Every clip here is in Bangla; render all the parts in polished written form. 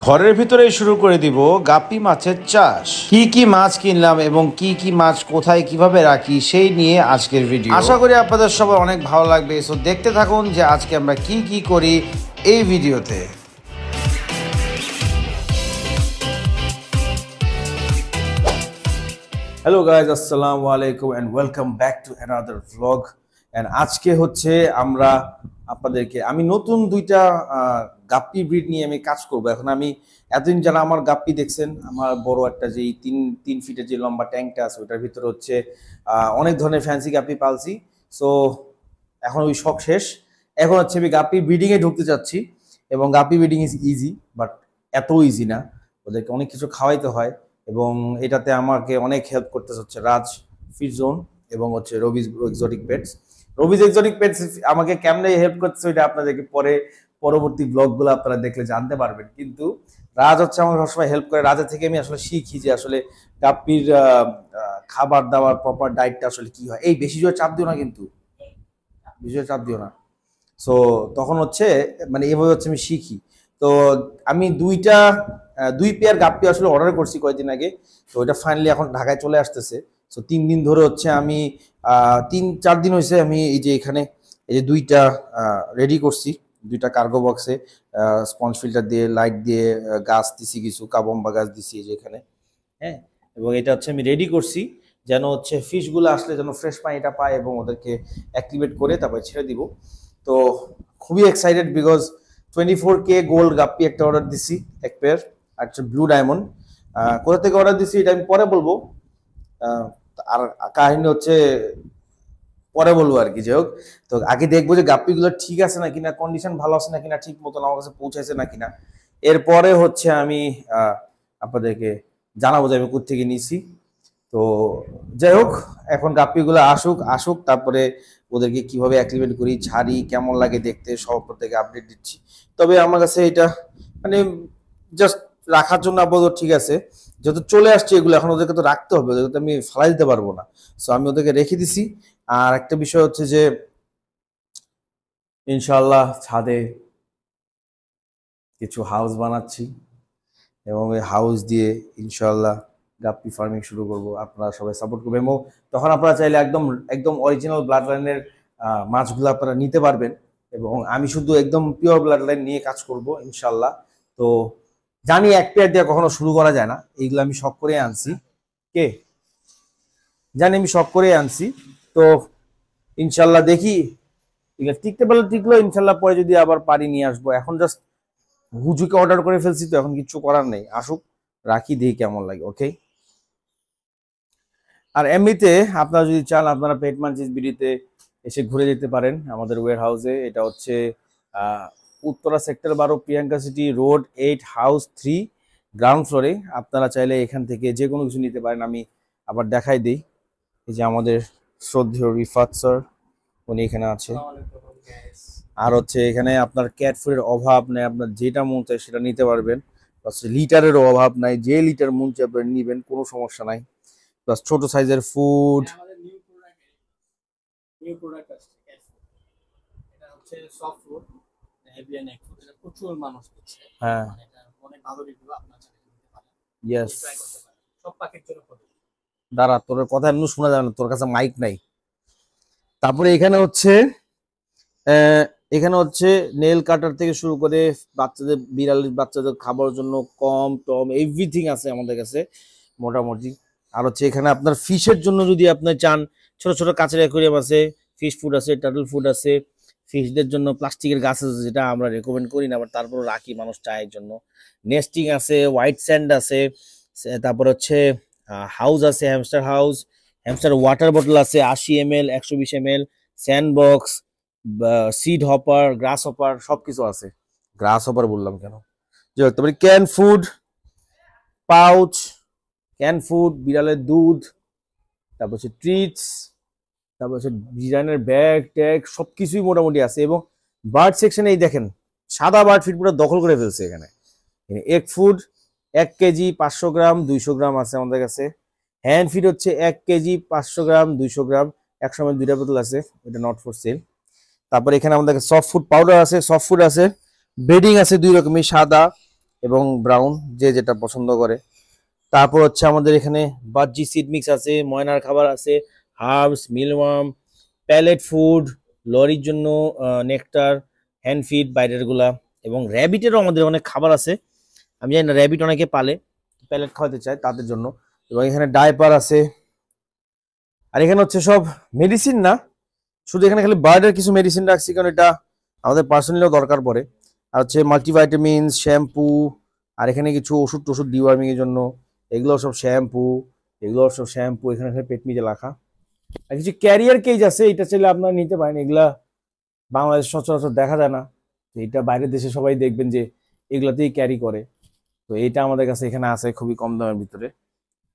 ঘরের ভিতরেই শুরু করে দিব গাপ্পি মাছের চাষ। কি মাছ কিনলাম এবং কি মাছ কোথায় কিভাবে রাখি সেই নিয়ে আজকের ভিডিও। আশা করি আপনাদের সবার অনেক ভালো লাগবে। সো দেখতে থাকুন যে আজকে আমরা কি করি এই ভিডিওতে। হ্যালো গাইজ, আসসালামু আলাইকুম and welcome back to another vlog. And আজকে হচ্ছে আমরা আপনাদেরকে নতুন দুইটা গাপ্পি ব্রিড নিয়ে আমি কাজ করব। এখন আমি এতদিন যারা আমার গাপ্পি দেখছেন, আমার বড় একটা যে তিন ফিটের যে লম্বা ট্যাঙ্কটা আছে ওটার ভিতরে হচ্ছে অনেক ধরনের ফ্যান্সি গাপ্পি পালছি। সো এখন ওই শখ শেষ। এখন হচ্ছে আমি গাপ্পি ব্রিডিংয়ে ঢুকতে চাচ্ছি এবং গাপ্পি ব্রিডিং ইজ ইজি, বাট এত ইজি না। ওদেরকে অনেক কিছু খাওয়াইতে হয় এবং এটাতে আমাকে অনেক হেল্প করতে হচ্ছে রাজ ফিশ জোন এবং হচ্ছে রবিজ এক্সোটিক পেটস। রবিজ এক্সোটিক পেটস আমাকে কেমনে হেল্প করছে ওইটা আপনাদেরকে পরবর্তী ব্লগগুলো আপনারা দেখলে জানতে পারবেন। কিন্তু রাজ হচ্ছে আমার সবসময় হেল্প করে। রাজের থেকে আমি আসলে শিখি যে আসলে গাপ্পির খাবার দাবার প্রপার ডায়েটটা আসলে কি হয়। এই বেশি জোরে চাপ দিও না, কিন্তু বেশি জোরে চাপ দিও না। সো তখন হচ্ছে এভাবে হচ্ছে আমি শিখি। তো আমি দুই পেয়ার গাপ্পি আসলে অর্ডার করছি কয়েকদিন আগে। তো ওইটা ফাইনালি এখন ঢাকায় চলে আসতেছে। সো 3 দিন ধরে হচ্ছে আমি 3-4 দিন হয়েছে আমি এই যে এখানে এই যে দুইটা রেডি করছি, দুইটা কার্গো বক্সে স্পঞ্জ ফিল্টার দিয়ে লাইট দিয়ে গাছ দিছি, কিছু কাবম্বা গাছ দিছি এই যে এখানে। হ্যাঁ, এবং এটা হচ্ছে আমি রেডি করছি যেন হচ্ছে ফিশগুলো আসলে যেন ফ্রেশ পানিটা পায় এবং ওদেরকে অ্যাক্টিভেট করে তারপরে ছেড়ে দিব। তো খুবই এক্সাইটেড বিকজ 24K গোল্ড গাপ্পি একটা অর্ডার দিছি এক পেয়ার, আর ব্লু ডায়মন্ড। কোথা থেকে অর্ডার দিছি এটা আমি পরে বলবো, আর কাহিনী হচ্ছে পরে বলবো আর কি। যাই হোক, তো আগে দেখবো যে গাপ্পিগুলো ঠিক আছে না কিনা, কন্ডিশন ভালো আছে না কিনা, ঠিক মতন আমার কাছে পৌঁছাইছে না কিনা। এরপরে হচ্ছে আমি আপনাদেরকে জানাবো যে আমি কোথা থেকে নিছি। তো যাই হোক, এখন গাপ্পিগুলো আসুক তারপরে ওদেরকে কিভাবে অ্যাক্টিভেট করি, ছাড়ি, কেমন লাগে দেখতে, সব থেকে আপডেট দিচ্ছি। তবে আমার কাছে এটা জাস্ট রাখার জন্য আপাতত ঠিক আছে। যেহেতু চলে আসছে এগুলো, এখন ওদেরকে তো রাখতে হবে, ওদেরকে তো আমি ফালাই দিতে পারবো না। সো আমি ওদেরকে রেখে দিছি। আর একটা বিষয় হচ্ছে যে ইনশাল্লাহ ছাদে কিছু হাউস বানাচ্ছি এবং ওই হাউস দিয়ে ইনশাল্লাহ গাপ্পি ফার্মিং শুরু করব। আপনারা সবাই সাপোর্ট করবেন এবং তখন আপনারা চাইলে একদম অরিজিনাল ব্লাড লাইনের মাছগুলো আপনারা নিতে পারবেন এবং আমি শুধু একদম পিওর ব্লাড লাইন নিয়ে কাজ করব ইনশাল্লাহ। তো জানি এক পেয়ার দিয়ে কখনো শুরু করা যায় না, এইগুলো আমি শখ করে আনছি। আমি শখ করে আনছি। তো ইনশাল্লাহ দেখি টিকতে পারলে টিকলো, ইনশাল্লাহ পরে যদি আবার পারি নিয়ে আসবো। এখন জাস্ট হুজুকে অর্ডার করে ফেলছি, তো এখন কিছু করার নেই, আসুক, রাখি, দেখি কেমন লাগে। ওকে। আর এমনিতে আপনারা যদি চান, আপনারা পেট মাঞ্চিস বিডিতে এসে ঘুরে যেতে পারেন আমাদের ওয়্যার হাউসে। এটা হচ্ছে Uttara sector 12 Priyanka city road 8 house 3 ground ফ্লোরে। আপনারা চাইলে এখান থেকে যে কোনো কিছু নিতে পারেন। আমি আবার দেখাই দিই, এই যে আমাদের শ্রদ্ধেয় রিফাত স্যার, উনি এখানে আছে। আর হচ্ছে এখানে আপনার ক্যাট ফুডের অভাব নেই, আপনার যেটা মন চায় সেটা নিতে পারবেন। লিটারেরও অভাব নাই, যে লিটার মন চায় আপনার নিবেন, কোনো সমস্যা নাই। প্লাস ছোট সাইজের ফুড। হ্যাঁ, দাঁড়া, তোর কথা এমনি শোনা যাবে না, তোর কাছে মাইক নাই। তারপরে এখানে হচ্ছে নেল কাটার থেকে শুরু করে বাচ্চাদের, বিড়ালের বাচ্চাদের খাবার জন্য কম টম এভরিথিং আছে আমাদের কাছে মোটামুটি। আর হচ্ছে এখানে আপনার ফিশের জন্য যদি আপনি চান, ছোট ছোট কাঁচের অ্যাকুরিয়াম আছে, ফিশ ফুড আছে, টার্টল ফুড আছে। ফিশদের জন্য প্লাস্টিকের গাছ আছে, যেটা আমরা রেকমেন্ড করি না, আবার তারপর রাখি, মানুষ চায় এর জন্য। নেস্টিং আছে, হোয়াইট স্যান্ড আছে, তারপর হচ্ছে হাউস আছে, হ্যামস্টার ওয়াটার বোতল আছে 80 ml 120 ml, sand box, seed hopper, grass hopper, সবকিছু আছে। গ্রাস হপার বললাম কেন, তারপরে can food, pouch, can food, বিড়ালের দুধ, তারপর হচ্ছে ট্রিটস, তারপর হচ্ছে ডিজাইনের ব্যাগ ট্যাগ সবকিছুই মোটামুটি আছে। এবং বার্ড সেকশনে এই দেখেন, সাদা বার্ড ফিড পুরো দখল করে ফেলছে এখানে। এগ ফুড 1 কেজি 500 গ্রাম 200 গ্রাম আছে আমাদের কাছে। হ্যান্ড ফিড হচ্ছে 1 কেজি 500 গ্রাম 200 গ্রাম, 100 ml 2টা বোতল আছে, এটা নট ফর সেল। তারপর এখানে আমাদের সফট ফুড পাউডার আছে, সফট ফুড আছে, বেডিং আছে 2 রকমের, সাদা এবং ব্রাউন, যে যেটা পছন্দ করে। তারপর হচ্ছে আমাদের এখানে বাজ্জি সিড মিক্স আছে, ময়নার খাবার আছে, হার্বস, মিলওয়ার্ম, প্যালেট ফুড, লরির জন্য নেকটার, হ্যান্ড ফিড বাইরের গুলা, এবং র্যাবিটেরও আমাদের অনেক খাবার আছে। আমি জানি না, র্যাবিট অনেকে পালে, প্যালেট খাওয়াতে চায় তাদের জন্য। এবং এখানে ডাইপার আছে। আর এখানে হচ্ছে সব মেডিসিন না, শুধু এখানে খালি বার্ডের কিছু মেডিসিন রাখছি, কারণ এটা আমাদের পার্সোনালিও দরকার পড়ে। আর হচ্ছে মাল্টিভাইটামিনস, শ্যাম্পু, আর এখানে কিছু ওষুধ টষুধ ডিওয়ার্মিং এর জন্য, এগুলো সব শ্যাম্পু, এখানে পেট মিজে রাখা। আর কিছু ক্যারিয়ার কেজ আছে, এটা চাইলে আপনারা নিতে পারেন। এগুলা বাংলাদেশ সচরাচর দেখা যায় না, তো এটা বাইরের দেশে সবাই দেখবেন যে এগুলাতেই ক্যারি করে। তো এটা আমাদের কাছে এখানে আছে খুবই কম দামের ভিতরে।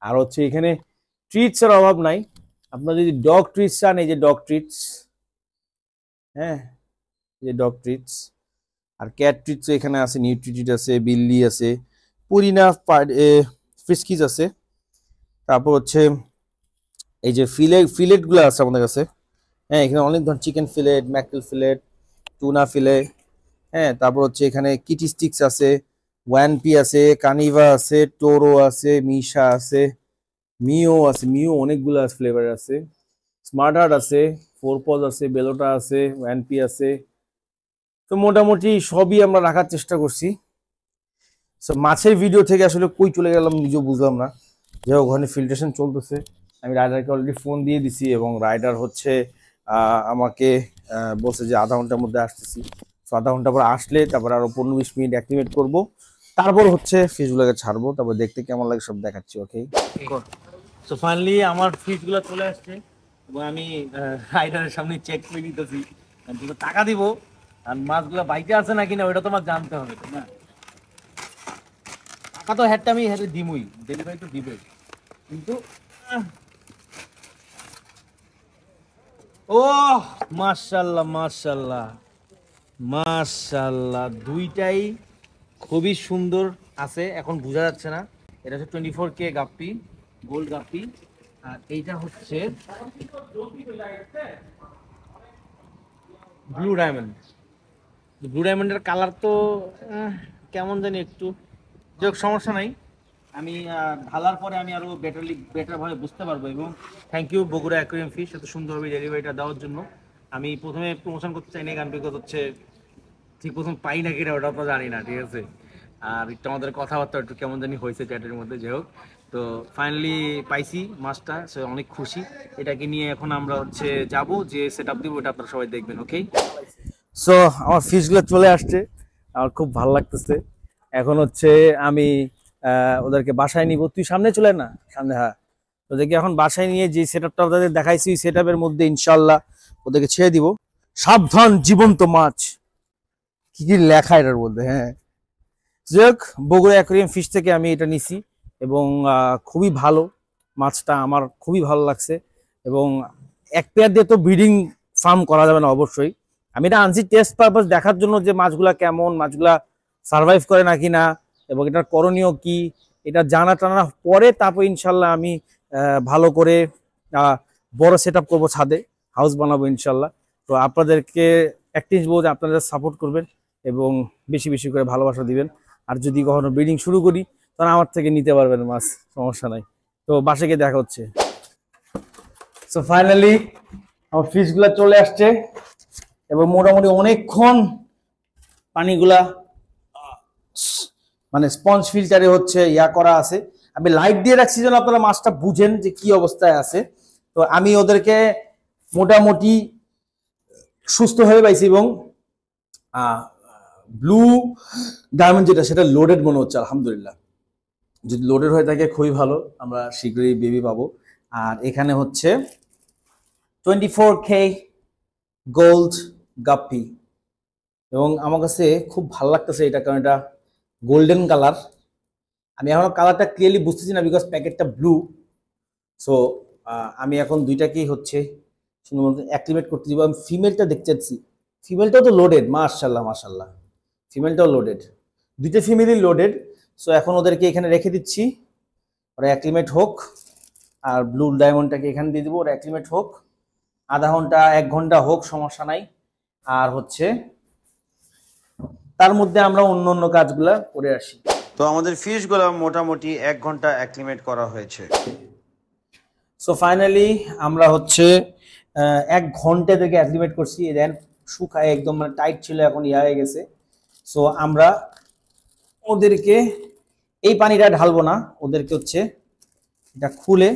আর হচ্ছে এখানে ট্রিটস এর অভাব নাই। আপনার যদি ডগ ট্রিটস চান, এই যে ডগ ট্রিটস, হ্যাঁ, এই যে ডগ ট্রিটস। আর ক্যাট ট্রিটস এখানে আছে, নিউট্রিটিট আছে, বিল্লি আছে, পুরিনা ফ্রিস্কিজ আছে। তারপর হচ্ছে এই যে ফিলেট গুলো আছে আমাদের কাছে। হ্যাঁ, এখানে অনেক ধরনের চিকেন ফিলেট, ম্যাককেল ফিলেট, টুনা ফিলে। হ্যাঁ, তারপর হচ্ছে এখানে কিটি স্টিক্স আছে, ওয়ানপি আছে, কানিভা আছে, টোরো আছে, মিশা আছে, মিও আছে, মিও অনেকগুলো ফ্লেভার আছে, স্মার্ট হার্ট আছে, ফোরপজ আছে, বেলোটা আছে, ওয়ানপি আছে। তো মোটামুটি সবই আমরা রাখার চেষ্টা করছি। সো মাছের ভিডিও থেকে আসলে কই চলে গেলাম নিজেও বুঝলাম না। যাই হোক, ওখানে ফিল্ট্রেশন চলতেছে। আমি রাইডারকে অলরেডি ফোন দিয়ে দিছি, এবং রাইডার হচ্ছে আমাকে বলছে যে আধা ঘন্টার মধ্যে আসতেছি। তো আধা ঘন্টা পর আসলে তারপর আরো 15-20 মিনিট অ্যাক্টিভেট করব, তারপর হচ্ছে ফিশগুলোকে ছাড়বো, তারপর দেখতে কেমন লাগে সব দেখাচ্ছি। ওকে, সো ফাইনালি আমার ফিশগুলো চলে আসছে, এবং আমি রাইডারের সামনে চেক করে নিতেছি, টাকা দিব। আর মাছগুলো বাইকে আছে নাকি না ওইটা তোমার জানতে হবে, তাই না? টাকা তো হেডটা আমি হেডে দিমই, ডেলিভারি তো দিবে, কিন্তু ও মাশাআল্লাহ মাশাআল্লাহ মাশাআল্লাহ, দুইটাই খুবই সুন্দর আছে। এখন বোঝা যাচ্ছে না, এটা হচ্ছে 24K গাপ্পি, গোল্ড গাপ্পি। আর এইটা হচ্ছে ব্লু ডায়মন্ড। ব্লু ডায়মন্ডের কালার তো কেমন জানি একটু, যাই সমস্যা নাই, আমি ঢালার পরে আমি আরো বেটার ভাবে বুঝতে পারবো। এবং thank you Bogura aquarium fish এত সুন্দরভাবে ডেলিভারিটা দেওয়ার জন্য। আমি প্রথমে প্রমোশন করতে চাই না, কারণ বিকজ হচ্ছে ঠিক প্রথম পাই না কিনা ওটা তো জানি না, ঠিক আছে। আর একটু আমাদের কথাবার্তা একটু কেমন জানি হয়েছে চ্যাটের মধ্যে, যাই হোক। তো ফাইনালি পাইছি মাছটা, সে অনেক খুশি। এটাকে নিয়ে এখন আমরা হচ্ছে যাব, যে সেট আপ দিব, ওটা আপনারা সবাই দেখবেন। ওকে, সো আমার ফিশগুলো চলে আসছে, আমার খুব ভালো লাগতেছে। এখন হচ্ছে আমি ওদেরকে বাসায় নিব। তুই সামনে চলে না, সামনে, হ্যাঁ। ওদেরকে এখন বাসায় নিয়ে যে সেট আপটা ওদের দেখাইছি, সেট আপের মধ্যে ইনশাল্লাহ ওদেরকে ছেড়ে দিব। সাবধান জীবন্ত মাছ, কি কি লেখা এটার মধ্যে, হ্যাঁ। যাক, বগুড়া অ্যাকোয়ারিয়াম ফিশ থেকে আমি এটা নিছি, এবং খুবই ভালো মাছটা, আমার খুবই ভালো লাগছে। এবং এক পেয়ার দিয়ে তো ব্রিডিং ফার্ম করা যাবে না অবশ্যই। আমি এটা আনছি টেস্ট পারপাস দেখার জন্য, যে মাছগুলা কেমন, মাছগুলা সার্ভাইভ করে নাকি না, এবং এটার করণীয় কি, এটা জানা টানা পরে তারপর ইনশাল্লাহ আমি ভালো করে বড় সেট আপ করবো, ছাদে হাউস বানাবো ইনশাল্লাহ। তো আপনাদেরকে একটি জিনিস বলবো যে আপনারা সাপোর্ট করবেন এবং বেশি বেশি করে ভালোবাসা দিবেন। আর যদি কখনো ব্রিডিং শুরু করি, তাহলে আমার থেকে নিতে পারবেন মাছ, সমস্যা নাই। তো বাসায় গিয়ে দেখা হচ্ছে। সো ফাইনালি আমার ফিশগুলা চলে আসছে, এবং মোটামুটি অনেকক্ষণ পানিগুলা মানে স্পঞ্জ ফিল্টারে হচ্ছে ইয়া করা আছে। আমি লাইট দিয়ে রাখছি যেন আপনারা মাছটা বুঝেন যে কি অবস্থায় আছে। তো আমি ওদেরকে মোটামুটি সুস্থ হয়ে পাইছি, এবং ব্লু ডায়মন্ড যেটা, সেটা লোডেড মনে হচ্ছে আলহামদুলিল্লাহ। যদি লোডেড হয়ে থাকে খুবই ভালো, আমরা শীঘ্রই বেবি পাবো। আর এখানে হচ্ছে 24K গোল্ড গাপ্পি, এবং আমার কাছে খুব ভালো লাগতেছে এটা, কারণ এটা গোল্ডেন কালার। আমি এখন কালারটা ক্লিয়ারলি বুঝতেছি না, বিকজ প্যাকেটটা ব্লু। সো আমি এখন দুইটাকেই হচ্ছে সুন্দর মতো অ্যাক্টিভেট করতে দিব। আমি ফিমেলটা দেখতে চাচ্ছি, ফিমেলটাও তো লোডেড, মাশাল্লাহ মাশাল্লাহ, ফিমেলটাও লোডেড, দুইটা ফিমেলই লোডেড। সো এখন ওদেরকে এখানে রেখে দিচ্ছি, ওরা অ্যাক্লিমেট হোক। আর ব্লু ডায়মন্ডটাকে এখানে দিয়ে দিব, ওরা অ্যাক্লিমেট হোক, আধা ঘন্টা 1 ঘন্টা হোক, সমস্যা নাই। আর হচ্ছে তার মধ্যে আমরা অন্য অন্য কাজগুলা করে আসি। তো আমাদের ফিশগুলো মোটামুটি 1 ঘন্টা অ্যাক্লিমেট করা হয়েছে। সো ফাইনালি আমরা হচ্ছে 1 ঘন্টা থেকে অ্যাক্লিমেট করছি। দেন শুকায় একদম মানে টাইট ছিল, এখন ইয়া হয়ে গেছে। সো আমরা ওদেরকে এই পানিটা ঢালবো না, ওদেরকে হচ্ছে এটা খুলে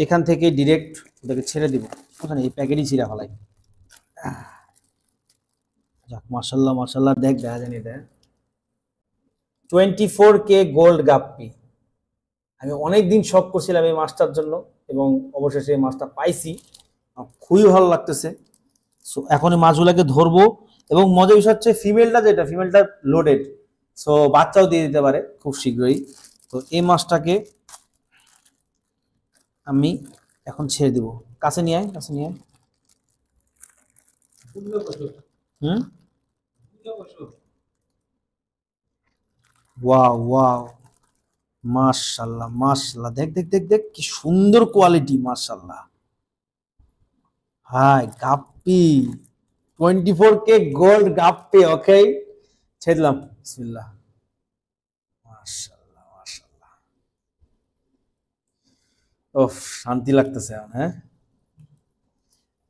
এখান থেকে ডিরেক্ট ওদেরকে ছেড়ে দিব। ওখানে এই প্যাকেটই ছিঁড়া ফেলাই। যাক মাশাল্লাহ মাশাল্লাহ, দেখ দেখা জানি এটা 24K গোল্ড গাপ্পি। আমি অনেকদিন শখ করছিলাম এই মাছটার জন্য এবং অবশেষে এই মাছটা পাইছি, খুবই ভালো লাগতেছে। সো এখন এই মাছগুলোকে ধরবো এবং মজার বিষয় হচ্ছে ফিমেলটা লোডেড, সো বাচ্চাও দিয়ে দিতে পারে খুব শীঘ্রই। তো এই মাছটাকে আমি এখন ছেড়ে দিব। কাছে নিয়ে আয়, কাছে নিয়ে আয়। ওয়াও ওয়াও, মাশাআল্লাহ মাশাআল্লাহ, দেখ দেখ দেখ দেখ কি সুন্দর কোয়ালিটি, মাশাআল্লাহ। High গাপ্পি, 24K gold গাপ্পি। ওকে, ছেড়লাম, বিসমিল্লাহ। মাশাআল্লাহ মাশাআল্লাহ, ওফ শান্তি লাগতেছে এখন। হ্যাঁ,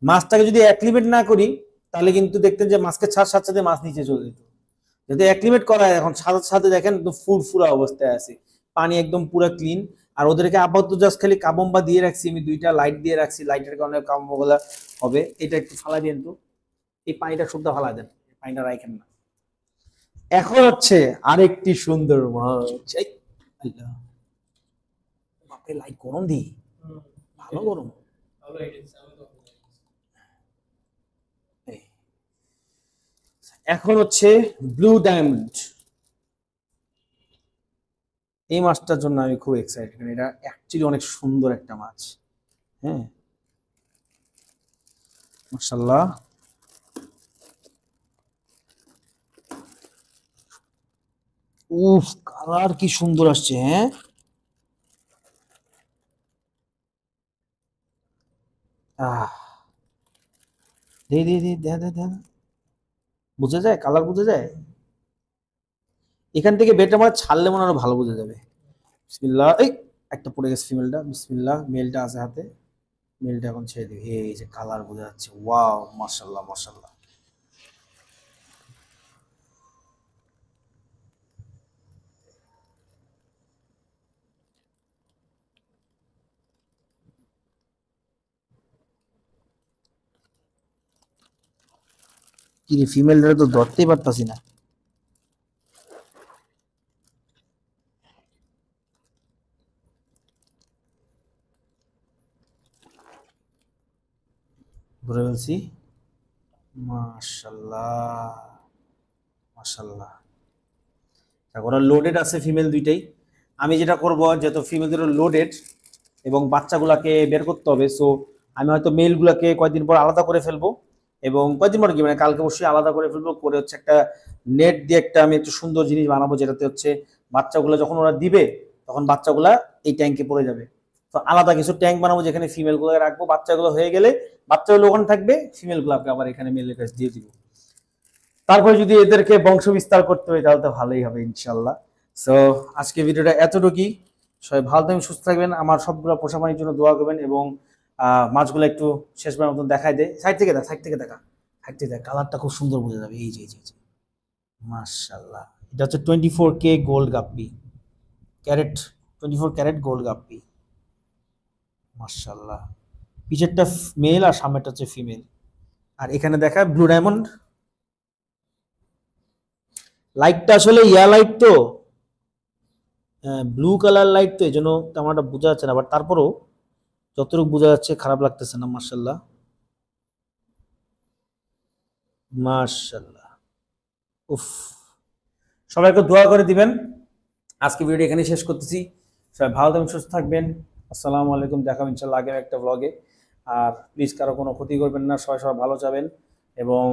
মাছটাকে যদি অ্যাক্লিমেট না করি তাহলে কিন্তু দেখতেন যে মাছকে ছাড় সাথে সাথে মাছ নিচে চলে যেত। যদি অ্যাক্লিমেট করা হয় এখন সাথে সাথে দেখেন তো ফুরফুরা অবস্থায় আছে, পানি একদম পুরো ক্লিন। আর ওদেরকে আপাতত জাস্ট খালি কাবম্বা দিয়ে রাখছি আমি, 2টা লাইট দিয়ে রাখছি, লাইটের কারণে কাবম্বাগুলা হবে। এটা একটু ফালা দেন তো, এই পানিটা শুদ্ধ ফালা দেন, পানিটা রাখেন না। এখন হচ্ছে আরেকটি সুন্দর মাছ। বাপরে লাইট গরম দি, ভালো গরম। এখন হচ্ছে ব্লু ডায়মন্ড। এই মাছটার জন্য আমি খুব এক্সাইটেড, কারণ এটা অ্যাকচুয়ালি অনেক সুন্দর একটা মাছ। হ্যাঁ মাশাআল্লাহ, উফ কালার কি সুন্দর আসছে। হ্যাঁ আহ, দে দে দে দে দে দে, বোঝা যায়, কালার বোঝা যায়। এখান থেকে বেটা মাছ ছাড়লে মনে হয় ভালো বোঝা যাবে। বিসমিল্লাহ, এই একটা পড়ে গেছে ফিমেলটা, বিসমিল্লাহ। মেলটা আছে হাতে, মেলটা এখন ছেড়ে দিই। এই যে কালার বোঝা যাচ্ছে, ওয়াও মাশাআল্লাহ মাশাআল্লাহ। কি রে, ফিমেলটা তো ধরতেই পারতাছি না। ধরে ফেলছি, মাশাআল্লাহ মাশাআল্লাহ। ওরা লোডেড আছে ফিমেল দুইটাই। আমি যেটা করব, যেহেতু ফিমেল দুটো লোডেড এবং বাচ্চাগুলাকে বের করতে হবে, সো আমি হয়তো মেলগুলাকে কয়েকদিন পর আলাদা করে ফেলবো। এবং কয়েকদিন পর কি মানে কালকে অবশ্যই আলাদা করে ফেলবো, করে হচ্ছে একটা নেট দিয়ে একটা আমি একটু সুন্দর জিনিস বানাবো, যেটাতে হচ্ছে বাচ্চাগুলো যখন ওরা দিবে তখন বাচ্চাগুলা এই ট্যাঙ্কে পড়ে যাবে। তো আলাদা কিছু ট্যাঙ্ক বানাবো যেখানে ফিমেলগুলো রাখবো, বাচ্চাগুলো হয়ে গেলে বাচ্চাগুলো ওখানে থাকবে, ফিমেলগুলোকে আবার এখানে মেলের কাছে দিয়ে দিব। তারপরে যদি এদেরকে বংশ বিস্তার করতে হয় তাহলে তো ভালোই হবে ইনশাল্লাহ। সো আজকে ভিডিওটা এতটুকুই। সবাই ভালো থাকবেন, সুস্থ থাকবেন, আমার সবগুলো পোষা পানির জন্য দোয়া করবেন। এবং মাছগুলো একটু শেষবার মতন দেখাই দেয়, সাইড থেকে দেখা, সাইড থেকে দেখা, সাইড থেকে দেখা, কালারটা খুব সুন্দর বোঝা যাবে। এই যে এই যে মাশাআল্লাহ, এটা হচ্ছে 24K gold guppy, carat 24 carat gold guppy, মাশাআল্লাহ। পিছেরটা মেল আর সামনেরটা হচ্ছে ফিমেল। আর এখানে দেখা ব্লু ডায়মন্ড। লাইটটা আসলে ইয়া লাইট তো, ব্লু কালার লাইট, তো এই জন্য তেমন একটা বোঝা যাচ্ছে না, বাট তারপরও যতটুকু বোঝা যাচ্ছে খারাপ লাগতেছে না। মাশাআল্লাহ মাশাআল্লাহ, উফ। সবাইকে দোয়া করে দিবেন। আজকে ভিডিও এখানে শেষ করতেছি। সবাই ভালো থাকবেন, সুস্থ থাকবেন। আসসালামু আলাইকুম, দেখা হবে ইনশাআল্লাহ আগামী একটা ব্লগে। আর প্লিজ কারো কোনো ক্ষতি করবেন না, সবাই সবাই ভালো চাবেন এবং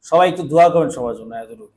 সবাই একটু দোয়া করবেন সবার জন্য, এতটুকু।